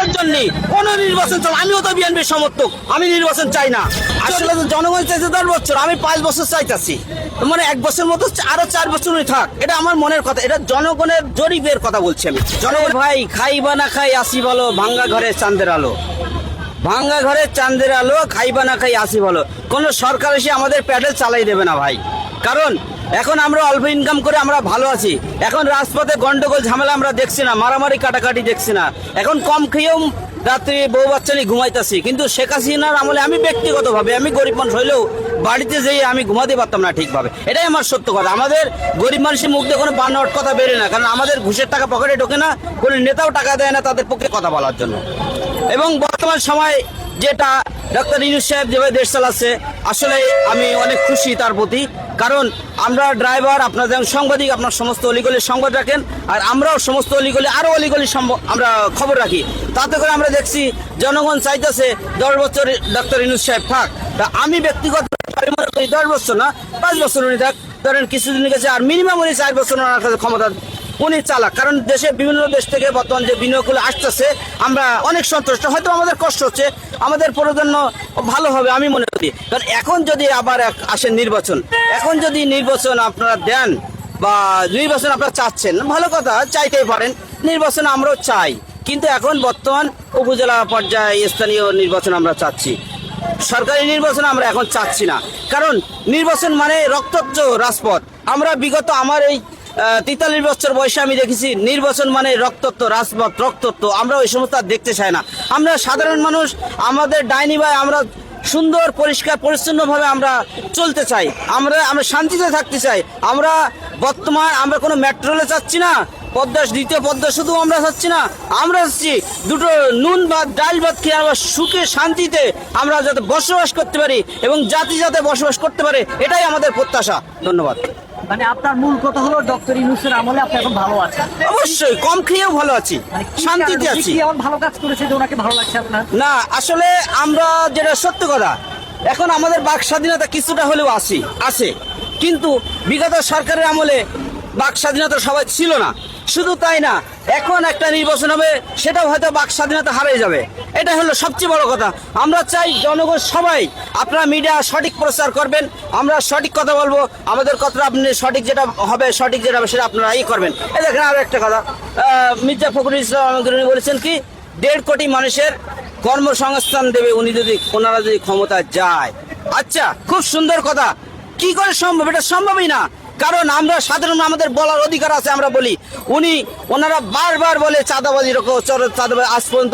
তার জন্য কোনো নির্বাচন চল, আমিও তো বিএনপির সমর্থক, আমি নির্বাচন চাই না। আসলে তো জনগণ চাইছে 10 বছর, আমি 5 বছর চাইতাছি। মানে 1 বছর মতো আরো 4 বছরই থাক, এটা আমার মনের কথা, এটা জনগণের জরিপের কথা বলছি আমি। জনগণ ভাই, খাই বা না খাই আসি বলো, ভাঙ্গা ঘরে চাঁদের আলো, ভাঙ্গা ঘরে চাঁদের আলো, খাইবা না খাই আসি বলো। কোন সরকার এসে আমাদের প্যাডেল চালাই দেবে না ভাই, কারণ এখন আমরা অল্প ইনকাম করে আমরা ভালো আছি। এখন রাজপথে গন্ডগোল ঝামেলা আমরা দেখছি না, মারামারি কাটাকাটি দেখছি না। এখন কম খেয়েও রাত্রি বউ বাচ্চা নিয়ে ঘুমাইতেছি। কিন্তু শেখ হাসিনার আমলে আমি ব্যক্তিগতভাবে, আমি গরিব মানুষ হইলেও বাড়িতে যেয়ে আমি ঘুমাতে পারতাম না ঠিকভাবে, এটাই আমার সত্য কথা। আমাদের গরিব মানুষের মুখ দিয়ে কোনো বানোয়াট কথা বেরে না, কারণ আমাদের ঘুষের টাকা পকেটে ঢোকে না, কোনো নেতাও টাকা দেয় না তাদের পক্ষে কথা বলার জন্য। এবং বর্তমান সময় যেটা ডক্টর ইউনূস সাহেব যেভাবে দেশ চালাচ্ছে, আসলে আমি অনেক খুশি তার প্রতি। কারণ আমরা ড্রাইভার, আপনার যেমন সাংবাদিক, আপনার সমস্ত অলিগলির সংবাদ রাখেন, আর আমরাও সমস্ত অলিগলি, আরও অলিগলির আমরা খবর রাখি। তাতে করে আমরা দেখছি জনগণ চাইতেছে 10 বছর ডক্টর ইউনূস সাহেব থাক। তা আমি ব্যক্তিগত মনে করি 10 বছর না, 5 বছর উনি থাক, ধরেন কিছুদিন গেছে, আর মিনিমাম উনি 4 বছর ওনার কাছে ক্ষমতা উনি চালাক। কারণ দেশে বিভিন্ন দেশ থেকে বর্তমান যে বিনিয়োগগুলো আসতেছে, আমরা অনেক সন্তুষ্ট। হয়তো আমাদের কষ্ট হচ্ছে, আমাদের প্রজন্ম ভালো হবে আমি মনে করি। কারণ এখন যদি আবার আসেন নির্বাচন, এখন যদি নির্বাচন আপনারা দেন বা নির্বাচন আপনারা চাচ্ছেন, ভালো কথা, চাইতেই পারেন, নির্বাচন আমরাও চাই। কিন্তু এখন বর্তমান উপজেলা পর্যায়ে স্থানীয় নির্বাচন আমরা চাচ্ছি, সরকারি নির্বাচন আমরা এখন চাচ্ছি না। কারণ নির্বাচন মানে রক্তচ্ছ রাজপথ। আমরা বিগত আমার এই 43 বছর বয়সে আমি দেখেছি নির্বাচন মানে রক্তত্ব, রাজপথ, রক্তত্ব। আমরা ওই সমস্ত আর দেখতে চাই না। আমরা সাধারণ মানুষ, আমাদের ডাইনি ভাই, আমরা সুন্দর পরিষ্কার পরিচ্ছন্নভাবে আমরা চলতে চাই, আমরা শান্তিতে থাকতে চাই। আমরা বর্তমান আমরা কোনো মেট্রোলে চাচ্ছি না, দ্বিতীয় পদ্মা শুধু আমরা চাচ্ছি না, আমরা চাচ্ছি দুটো নুন ভাত ডাল ভাত খেয়ে আমরা সুখে শান্তিতে আমরা যাতে বসবাস করতে পারি এবং জাতি যাতে বসবাস করতে পারে, এটাই আমাদের প্রত্যাশা। ধন্যবাদ। মানে আপনার মূল কথা হলো ডক্টর ইউনূসের আমলে আপনি এখন ভালো আছেন? অবশ্যই, কম খেয়েও ভালো আছি, শান্তিতে আছি। এমন ভালো কাজ করেছে যে ওনাকে ভালো লাগছে আপনার? না, আসলে আমরা যেটা সত্য কথা, এখন আমাদের বাক স্বাধীনতা কিছুটা হলেও আছে, কিন্তু বিগত সরকারের আমলে বাক স্বাধীনতা সবাই ছিল না। শুধু তাই না, এখন একটা নির্বাচন হবে, সেটাও হয়তো বাক স্বাধীনতা হারিয়ে যাবে। এটা হলো সবচেয়ে বড় কথা। আমরা চাই জনগণ সবাই, আপনারা মিডিয়া সঠিক প্রচার করবেন, আমরা সঠিক কথা বলবো, আমাদের কথা আপনি সঠিক যেটা হবে, সঠিক যেটা হবে সেটা আপনারা করবেন। এই দেখেন আরো একটা কথা, মির্জা ফখরুল ইসলাম আলমগীর বলেছেন কি, 1.5 কোটি মানুষের কর্মসংস্থান দেবে ওনারা যদি ক্ষমতা যায়। আচ্ছা, খুব সুন্দর কথা, কি করে সম্ভব? এটা সম্ভবই না। কারণ আমরা সাধারণ, আমাদের বলার অধিকার আছে, আমরা বলি। ওনারা বারবার বলে চাঁদাবাজি, চাঁদাবাজি, আজ পর্যন্ত